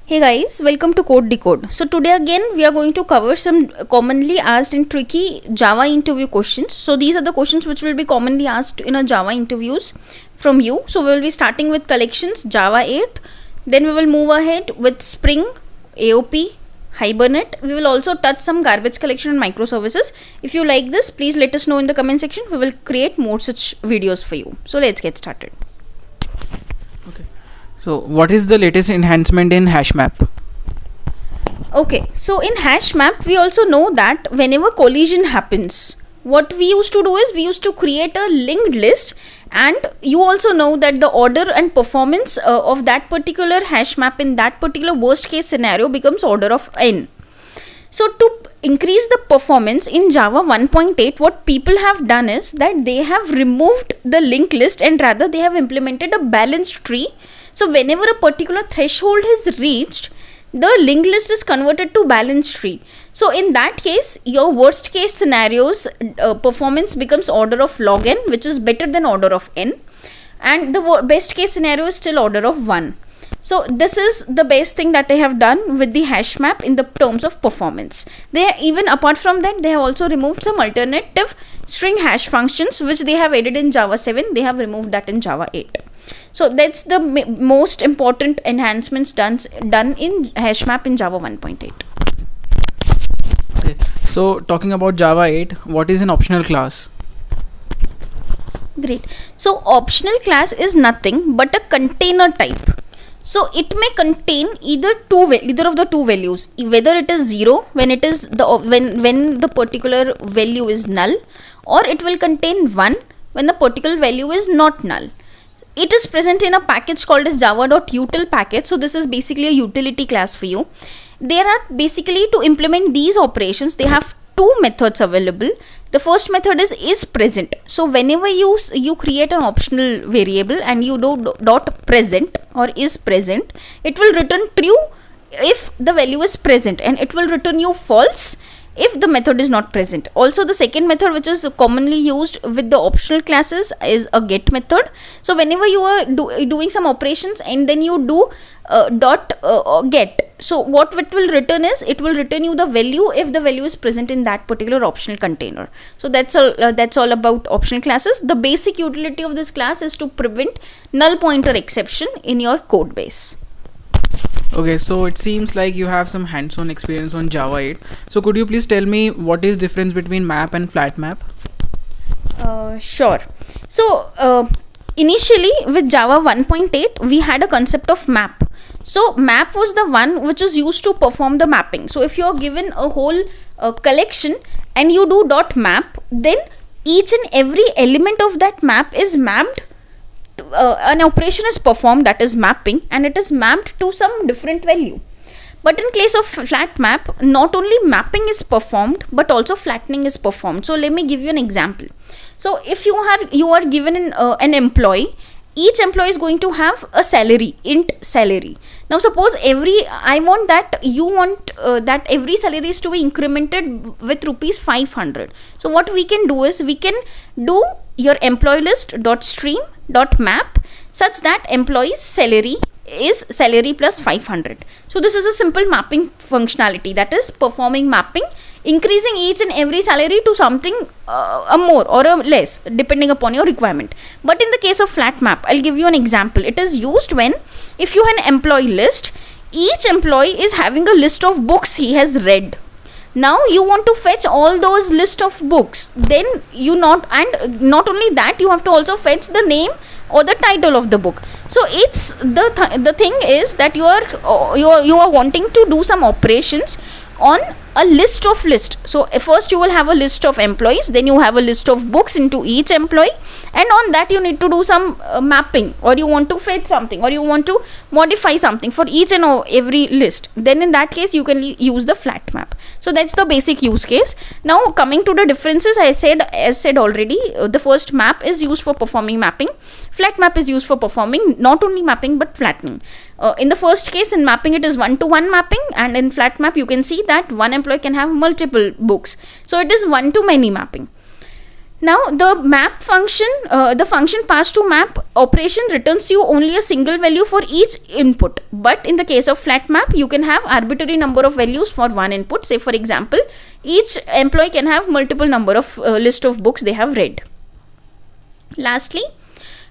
Hey guys, welcome to Code Decode. So today again we are going to cover some commonly asked and tricky Java interview questions. So these are the questions which will be commonly asked in a Java interviews from you. So we will be starting with collections, Java 8. Then we will move ahead with Spring, AOP, Hibernate. We will also touch some garbage collection and microservices. If you like this, please let us know in the comment section. We will create more such videos for you. So let's get started. Okay. So what is the latest enhancement in Hashmap? Okay, so in Hashmap, we also know that whenever collision happens, what we used to do is we used to create a linked list, and you also know that the order and performance of that particular Hashmap in that particular worst case scenario becomes order of n. So to increase the performance in Java 1.8, what people have done is that they have removed the linked list and rather they have implemented a balanced tree. So whenever a particular threshold is reached, the linked list is converted to balanced tree. So in that case, your worst case scenarios performance becomes order of log n, which is better than order of n, and the best case scenario is still order of 1. So this is the best thing that they have done with the Hashmap in the terms of performance. They even apart from that, they have also removed some alternative string hash functions which they have added in Java 7. They have removed that in Java 8. So that's the most important enhancements done in Hashmap in Java 1.8. Okay. So talking about Java 8, what is an optional class? Great. So optional class is nothing but a container type. So it may contain either of the two values, whether it is 0 when it is when the particular value is null, or it will contain 1 when the particular value is not null. It is present in a package called as java.util package. So this is basically a utility class for you. There are basically, to implement these operations, they have two methods available. The first method is present. So whenever you create an optional variable and you do dot present or is present, it will return true if the value is present, and it will return you false if the method is not present. Also, the second method which is commonly used with the optional classes is a get method. So whenever you are doing some operations and then you do get, so what it will return is, it will return you the value if the value is present in that particular optional container. So that's all about optional classes. The basic utility of this class is to prevent null pointer exception in your code base. Okay, so it seems like you have some hands-on experience on Java 8. So could you please tell me what is difference between map and flat map? Sure. So initially with Java 1.8, we had a concept of map. So map was the one which was used to perform the mapping. So if you are given a whole collection and you do dot map, then each and every element of that map is mapped. An operation is performed, that is mapping, and it is mapped to some different value. But in case of flat map, not only mapping is performed but also flattening is performed. So let me give you an example. So if you are given an employee, each employee is going to have a salary, int salary. Now suppose I want that that every salary is to be incremented with rupees 500. So what we can do is, we can do your employee list dot stream dot map such that employee's salary is salary plus 500. So this is a simple mapping functionality, that is performing mapping, increasing each and every salary to something a more or a less depending upon your requirement. But in the case of flat map, I'll give you an example. It is used when, if you have an employee list, each employee is having a list of books he has read. Now you want to fetch all those list of books, then not only that, you have to also fetch the name or the title of the book. So it's the thing is that you are wanting to do some operations on a list of list. So first you will have a list of employees, then you have a list of books into each employee, and on that you need to do some mapping, or you want to fetch something, or you want to modify something for each and every list. Then in that case you can use the flat map. So that's the basic use case. Now coming to the differences, as said already, the first map is used for performing mapping. Flat map is used for performing not only mapping but flattening. In the first case, in mapping, it is 1-to-1 mapping, and in flat map you can see that one employee can have multiple books. So it is one-to-many mapping. Now the map function, the function passed to map operation returns you only a single value for each input. But in the case of flat map, you can have arbitrary number of values for one input. Say for example, each employee can have multiple number of list of books they have read. Lastly,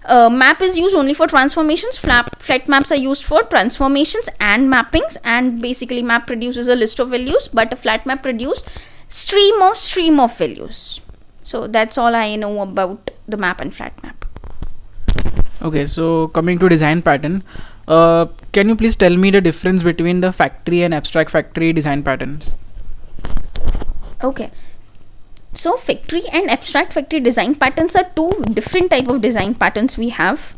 map is used only for transformations. Flat maps are used for transformations and mappings, and basically map produces a list of values, but a flat map produces stream of values. So that's all I know about the map and flat map. Okay, so coming to design pattern, can you please tell me the difference between the factory and abstract factory design patterns? Okay, so factory and abstract factory design patterns are two different type of design patterns we have,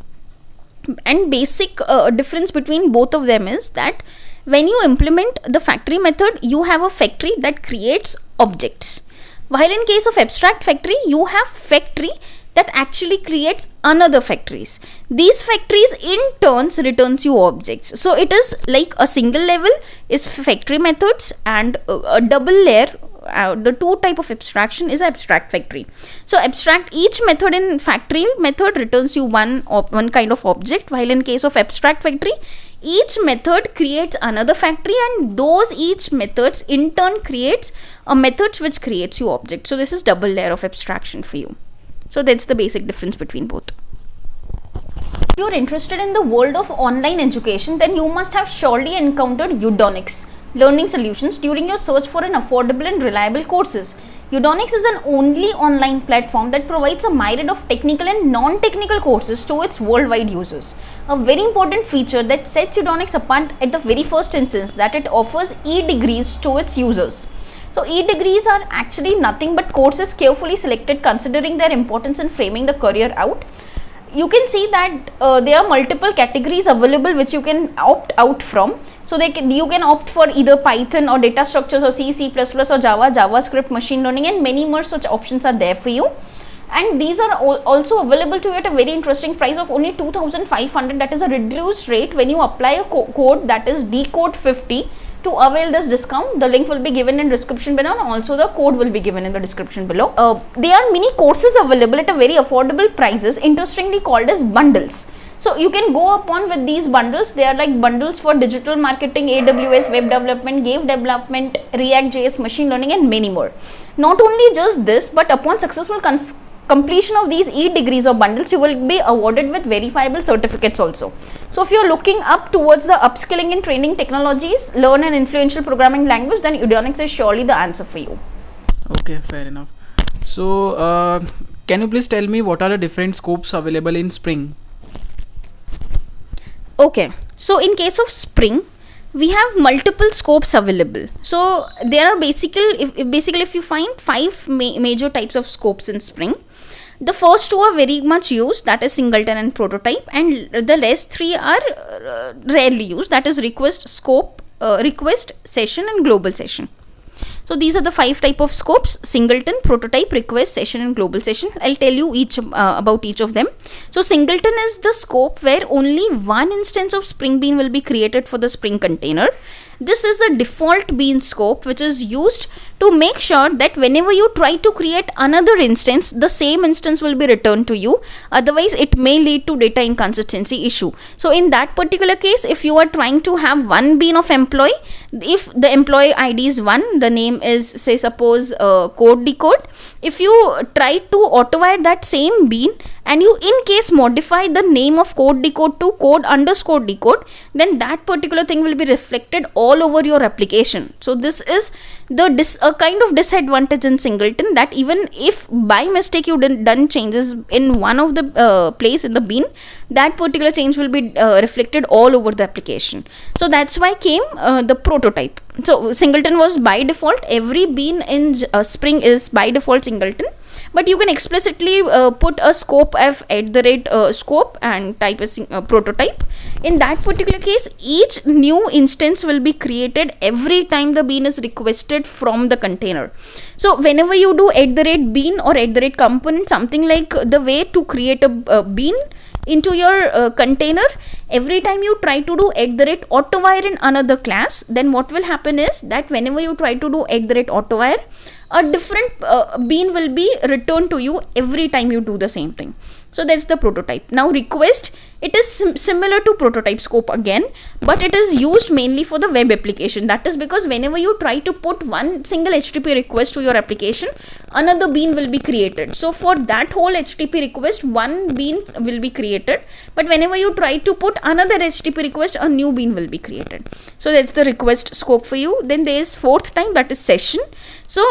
and basic difference between both of them is that when you implement the factory method, you have a factory that creates objects, while in case of abstract factory, you have factory that actually creates another factories. These factories in turns returns you objects. So it is like a single level is factory methods, and a double layer, the two type of abstraction is abstract factory. So abstract, each method in factory method returns you one kind of object, while in case of abstract factory, each method creates another factory, and those each methods in turn creates a methods which creates you object. So this is double layer of abstraction for you. So that's the basic difference between both. If you're interested in the world of online education, then you must have surely encountered Udemy learning solutions during your search for an affordable and reliable courses. Udemy is an only online platform that provides a myriad of technical and non-technical courses to its worldwide users. A very important feature that sets Udemy apart at the very first instance that it offers e-degrees to its users. So e-degrees are actually nothing but courses carefully selected considering their importance in framing the career out. You can see that there are multiple categories available which you can opt out from. So you can opt for either Python or data structures or C, C++ or Java, JavaScript, machine learning, and many more such options are there for you. And these are also available to you at a very interesting price of only 2,500. That is a reduced rate when you apply a code, that is Decode 50. To avail this discount, the link will be given in description below, and also the code will be given in the description below. There are many courses available at a very affordable prices, interestingly called as bundles. So you can go upon with these bundles. They are like bundles for digital marketing, AWS, web development, game development, React.js, machine learning, and many more. Not only just this, but upon successful completion of these e-degrees or bundles, you will be awarded with verifiable certificates also. So if you are looking up towards the upskilling and training technologies, learn an influential programming language, then Udemy is surely the answer for you. Okay, fair enough. So can you please tell me what are the different scopes available in Spring? Okay, so in case of Spring, we have multiple scopes available. So there are basically if you find 5 major types of scopes in Spring. The first 2 are very much used, that is singleton and prototype, and the rest 3 are rarely used, that is request, scope, request, session, and global session. So these are the 5 type of scopes: singleton, prototype, request, session, and global session. I'll tell you about each of them. So singleton is the scope where only one instance of Spring Bean will be created for the Spring container. This is the default bean scope, which is used to make sure that whenever you try to create another instance, the same instance will be returned to you. Otherwise, it may lead to data inconsistency issue. So in that particular case, if you are trying to have one bean of employee, if the employee ID is 1, the name is, say suppose Code Decode. If you try to auto-add that same bean and you in case modify the name of Code Decode to code_decode, then that particular thing will be reflected all over your application. So this is a kind of disadvantage in singleton, that even if by mistake you done changes in one of the place in the bean, that particular change will be reflected all over the application. So that's why came the prototype. So singleton was by default. Every bean in Spring is by default singleton, but you can explicitly put a scope of @scope and type a prototype. In that particular case, each new instance will be created every time the bean is requested from the container. So whenever you do @bean or @component, something like the way to create a bean into your container, Every time you try to do @autovire in another class, then what will happen is that whenever you try to do @autovire, a different bean will be returned to you every time you do the same thing. So that's the prototype. Now request, it is similar to prototype scope again, but it is used mainly for the web application. That is because whenever you try to put one single HTTP request to your application, another bean will be created. So for that whole HTTP request, one bean will be created, but whenever you try to put another HTTP request, a new bean will be created. So that's the request scope for you. Then there is fourth type, that is session. So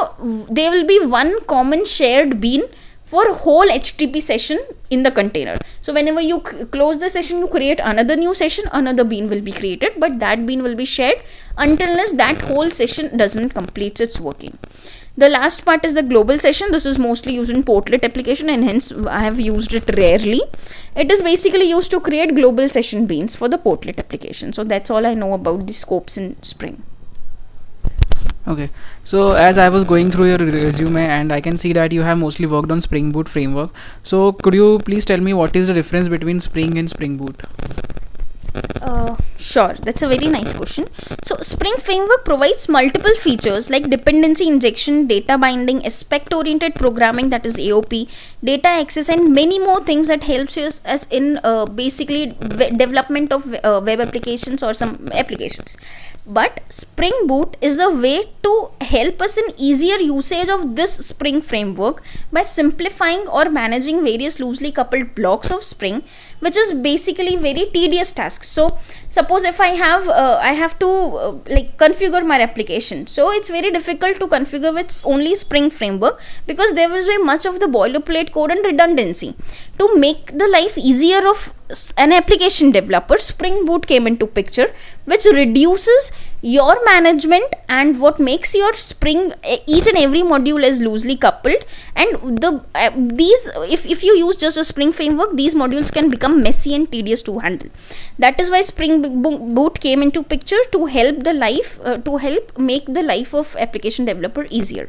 there will be one common shared bean for whole HTTP session in the container. So whenever you close the session, you create another new session, another bean will be created, but that bean will be shared until that whole session doesn't complete its working. The last part is the global session. This is mostly used in portlet application, and hence I have used it rarely. It is basically used to create global session beans for the portlet application. So that's all I know about the scopes in Spring. Okay, so as I was going through your resume, and I can see that you have mostly worked on Spring Boot framework. So could you please tell me what is the difference between Spring and Spring Boot? Sure, that's a very nice question. So Spring framework provides multiple features like dependency injection, data binding, aspect oriented programming, that is AOP, data access, and many more things that helps us in basically development of web applications or some applications. But Spring Boot is the way to help us in easier usage of this Spring framework by simplifying or managing various loosely coupled blocks of Spring, which is basically very tedious task. So suppose if I have to like configure my application, so it's very difficult to configure with only Spring framework because there was very much of the boilerplate code and redundancy. To make the life easier of an application developer, Spring Boot came into picture, which reduces your management and what makes your Spring, each and every module is loosely coupled, and these if you use just a Spring framework, these modules can become messy and tedious to handle. That is why Spring Boot came into picture to help make the life of application developer easier.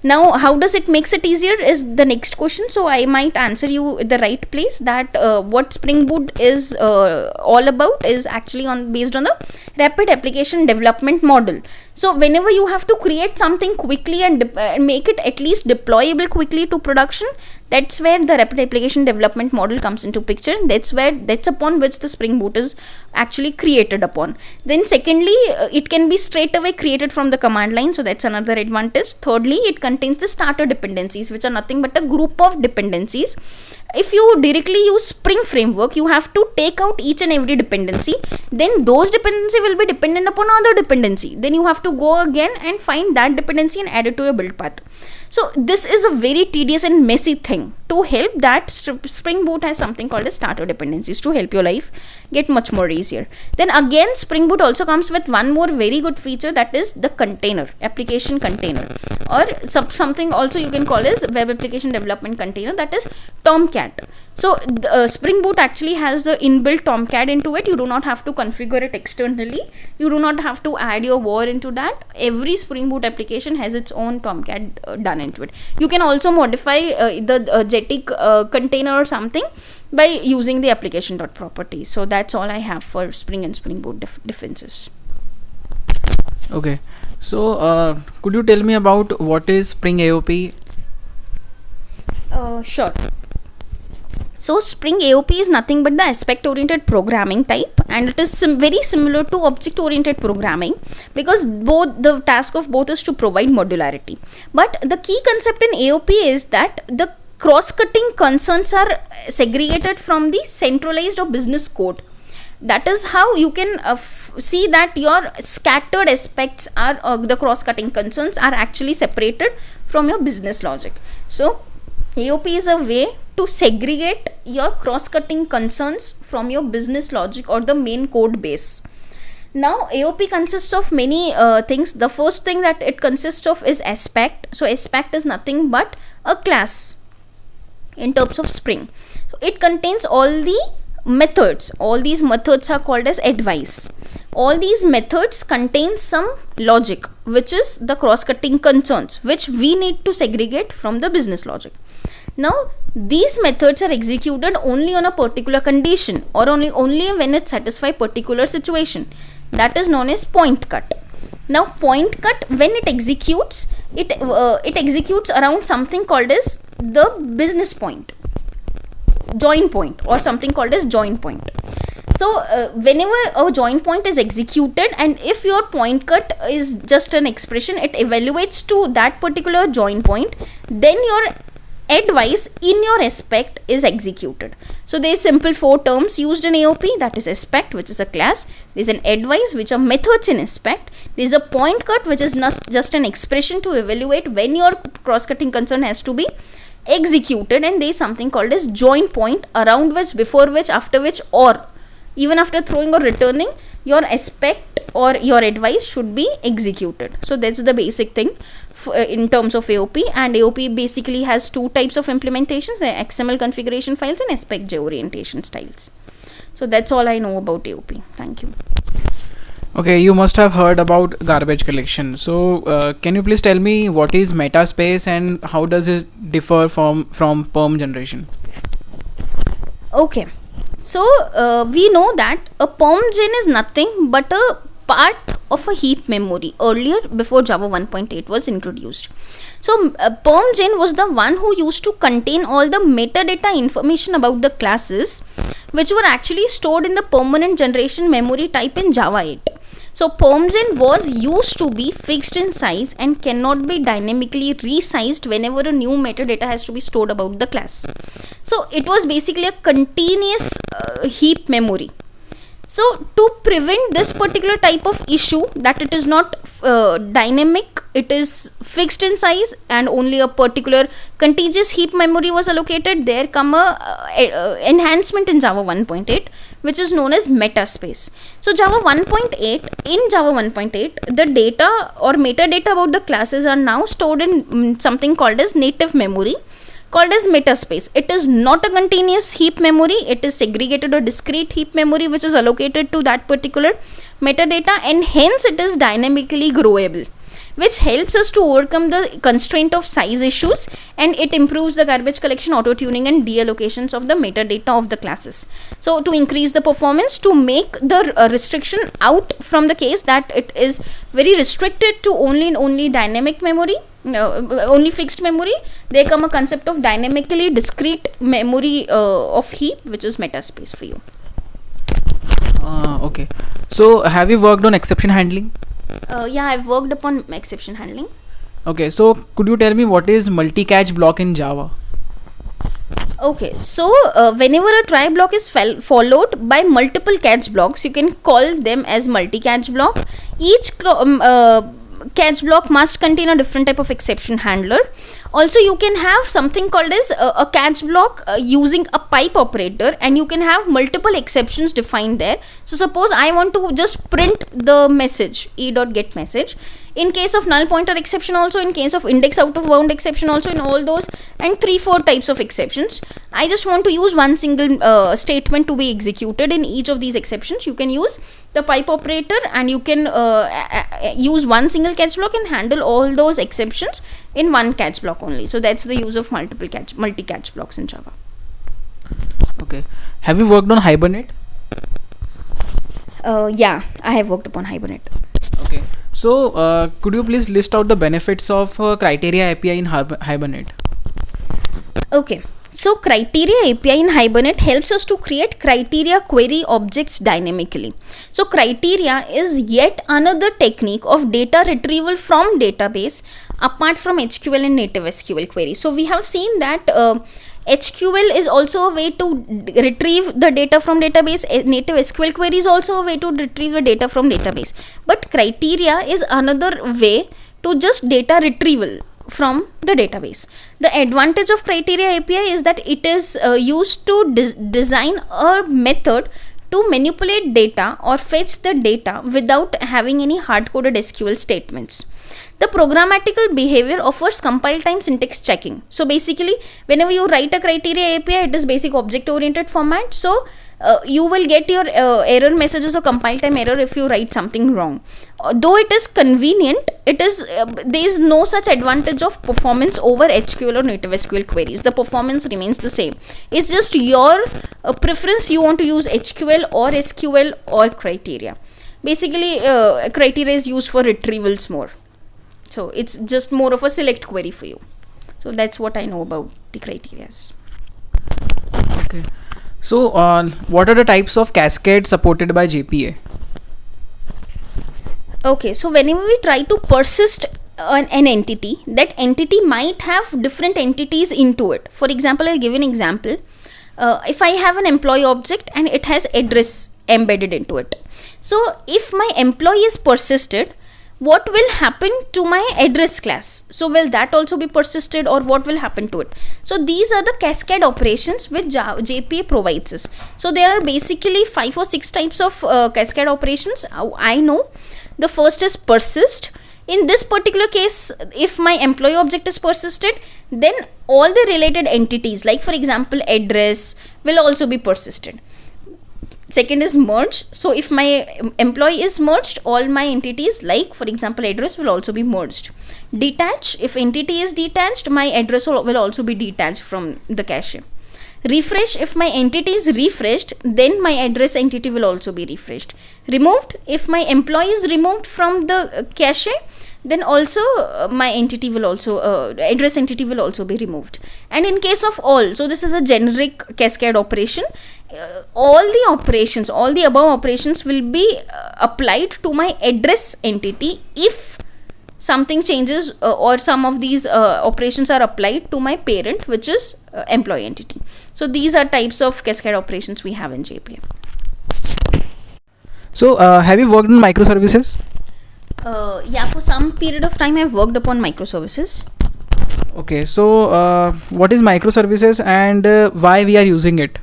Now how does it makes it easier is the next question. So I might answer you at the right place that what Spring Boot is all about is actually based on the rapid application development model. So whenever you have to create something quickly and make it at least deployable quickly to production, that's where the rapid application development model comes into picture. That's upon which the Spring Boot is actually created upon. Then secondly, it can be straight away created from the command line, so that's another advantage. Thirdly, it contains the starter dependencies, which are nothing but a group of dependencies. If you directly use Spring framework, you have to take out each and every dependency, then those dependency will be dependent upon other dependency, then you have to go again and find that dependency and add it to your build path. So this is a very tedious and messy thing. To help that, Spring Boot has something called as starter dependencies to help your life get much more easier. Then again, Spring Boot also comes with one more very good feature, that is the container, application container, or something also you can call as web application development container, that is Tomcat. So Spring Boot actually has the inbuilt Tomcat into it. You do not have to configure it externally. You do not have to add your war into that. Every Spring Boot application has its own Tomcat done into it. You can also modify the Jetic container or something by using the application.property. So that's all I have for Spring and Spring Boot differences. Okay, so could you tell me about what is Spring AOP? Sure. So Spring AOP is nothing but the aspect oriented programming type, and it is very similar to object oriented programming because the task of both is to provide modularity. But the key concept in AOP is that the cross-cutting concerns are segregated from the centralized or business code. That is how you can see that your scattered aspects are the cross-cutting concerns are actually separated from your business logic. So AOP is a way to segregate your cross-cutting concerns from your business logic or the main code base. Now AOP consists of many things. The first thing that it consists of is aspect. So aspect is nothing but a class in terms of Spring. So it contains all the methods. All these methods are called as advice. All these methods contain some logic, which is the cross-cutting concerns, which we need to segregate from the business logic. Now These methods are executed only on a particular condition or only when it satisfies particular situation. That is known as point cut. Now point cut, when it executes, it executes around something called as the business point, join point, or something called as join point. So whenever a join point is executed, and if your point cut is just an expression, it evaluates to that particular join point, then your advice in your aspect is executed. So there is simple 4 terms used in AOP, that is aspect, which is a class. There is an advice, which are methods in aspect. There is a point cut, which is just an expression to evaluate when your cross-cutting concern has to be executed, and there is something called as join point, around which, before which, after which, or even after throwing or returning, your aspect or your advice should be executed. So that's the basic thing in terms of AOP. And AOP basically has 2 types of implementations: XML configuration files and aspect orientation styles. So that's all I know about AOP. Thank you. Okay, you must have heard about garbage collection. So can you please tell me what is MetaSpace and how does it differ from perm generation? Okay, so we know that a PermGen is nothing but a part of a heap memory earlier, before Java 1.8 was introduced. So PermGen was the one who used to contain all the metadata information about the classes, which were actually stored in the permanent generation memory type in Java 8. So PermGen was used to be fixed in size and cannot be dynamically resized whenever a new metadata has to be stored about the class. So it was basically a continuous heap memory. So to prevent this particular type of issue, that it is not dynamic, it is fixed in size and only a particular contiguous heap memory was allocated, there come a enhancement in Java 1.8, which is known as MetaSpace. So Java 1.8, the data or metadata about the classes are now stored in something called as native memory, called as MetaSpace. It is not a continuous heap memory, it is segregated or discrete heap memory which is allocated to that particular metadata, and hence it is dynamically growable, which helps us to overcome the constraint of size issues, and it improves the garbage collection, auto-tuning and deallocations of the metadata of the classes. So to increase the performance, to make the restriction out from the case that it is very restricted to only dynamic memory, only fixed memory, there come a concept of dynamically discrete memory of heap, which is MetaSpace for you. Okay, so have you worked on exception handling? Yeah, I've worked upon exception handling. Okay, so could you tell me what is multi-catch block in Java? Okay, so whenever a try block is followed by multiple catch blocks, you can call them as multi-catch block. Each catch block must contain a different type of exception handler. Also, you can have something called as a catch block using a pipe operator, and you can have multiple exceptions defined there. So suppose I want to just print the message e.get message. In case of null pointer exception also, in case of index out of bound exception also, in all those, and 3-4 types of exceptions, I just want to use one single statement to be executed in each of these exceptions. You can use the pipe operator, and you can use one single catch block and handle all those exceptions in one catch block only. So that's the use of multi-catch blocks in Java. Okay, have you worked on Hibernate? Yeah, I have worked upon Hibernate. Okay, so could you please list out the benefits of Criteria API in Hibernate? Okay, so Criteria API in Hibernate helps us to create criteria query objects dynamically. So criteria is yet another technique of data retrieval from database apart from HQL and native SQL query. So we have seen that HQL is also a way to retrieve the data from database. Native SQL query is also a way to retrieve the data from database. But criteria is another way to just data retrieval from the database. The advantage of Criteria API is that it is used to design a method to manipulate data or fetch the data without having any hard-coded SQL statements. The programmatical behavior offers compile time syntax checking. So basically, whenever you write a Criteria API, it is basic object-oriented format. So you will get your error messages or compile time error if you write something wrong. Though it is convenient, it is there is no such advantage of performance over HQL or native SQL queries. The performance remains the same. It's just your preference. You want to use HQL or SQL or criteria. Basically, criteria is used for retrievals more. So it's just more of a select query for you. So that's what I know about the criterias. Okay. So what are the types of cascade supported by JPA? Okay, so whenever we try to persist an entity, that entity might have different entities into it. For example, I'll give you an example. If I have an employee object and it has address embedded into it. So if my employee is persisted, what will happen to my address class? So will that also be persisted, or what will happen to it? So these are the cascade operations which JPA provides us. So there are basically 5 or 6 types of cascade operations. I know the first is persist. In this particular case, if my employee object is persisted, then all the related entities, like for example address, will also be persisted. Second is merge. So if my employee is merged, all my entities, like for example address, will also be merged. Detach. If entity is detached, my address will also be detached from the cache. Refresh. If my entity is refreshed, then my address entity will also be refreshed. Removed. If my employee is removed from the cache, then also my entity will also address entity will also be removed. And in case of all, so this is a generic cascade operation. All the above operations will be applied to my address entity if something changes or some of these operations are applied to my parent, which is employee entity. So these are types of cascade operations we have in JPA. So have you worked on microservices? Yeah, for some period of time I've worked upon microservices. Okay, so what is microservices and why we are using it?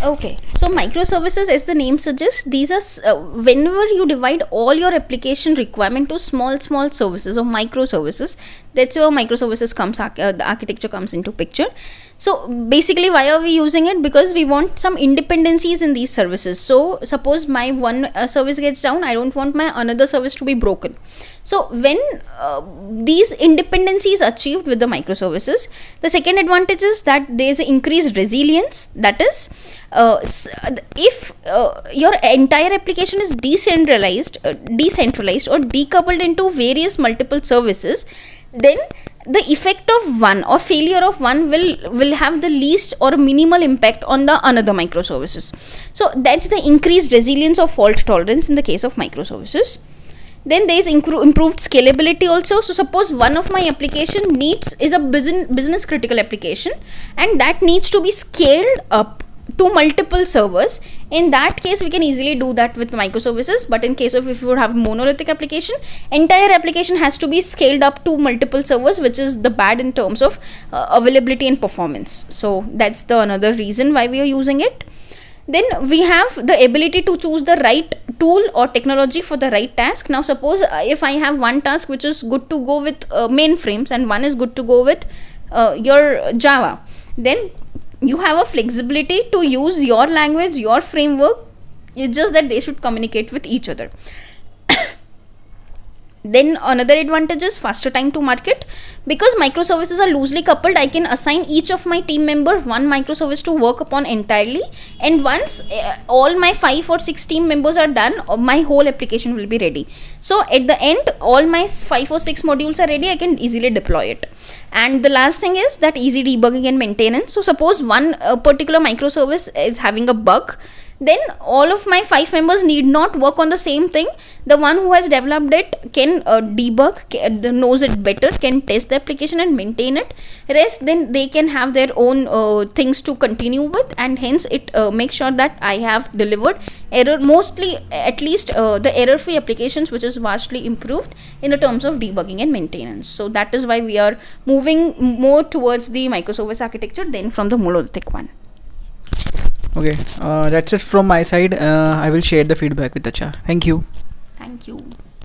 Okay, so microservices, as the name suggests, these are whenever you divide all your application requirement to small services or microservices, that's where microservices comes, the architecture comes into picture. So basically, why are we using it? Because we want some independencies in these services. So suppose my one service gets down, I don't want my another service to be broken. So when these independencies are achieved with the microservices, the second advantage is that there is increased resilience. That is, if your entire application is decentralized or decoupled into various multiple services, then the effect of one or failure of one will have the least or minimal impact on the another microservices. So that's the increased resilience or fault tolerance in the case of microservices. Then there is improved scalability also. So suppose one of my application is a business critical application, and that needs to be scaled up to multiple servers. In that case, we can easily do that with microservices. But in case of if you would have monolithic application, entire application has to be scaled up to multiple servers, which is the bad in terms of availability and performance. So that's the another reason why we are using it. Then we have the ability to choose the right tool or technology for the right task. Now suppose if I have one task which is good to go with mainframes and one is good to go with your Java, then you have a flexibility to use your language, your framework. It's just that they should communicate with each other. Then another advantage is faster time to market. Because microservices are loosely coupled, I can assign each of my team members one microservice to work upon entirely, and once all my 5 or 6 team members are done, my whole application will be ready. So at the end, all my 5 or 6 modules are ready, I can easily deploy it. And the last thing is that easy debugging and maintenance. So suppose one particular microservice is having a bug, then all of my 5 members need not work on the same thing. The one who has developed it can debug, knows it better, can test the application and maintain it. Rest, then they can have their own things to continue with, and hence it makes sure that I have delivered at least the error-free applications, which is vastly improved in the terms of debugging and maintenance. So that is why we are moving more towards the microservice architecture than from the monolithic one. Okay, that's it from my side. I will share the feedback with the HR. Thank you. Thank you.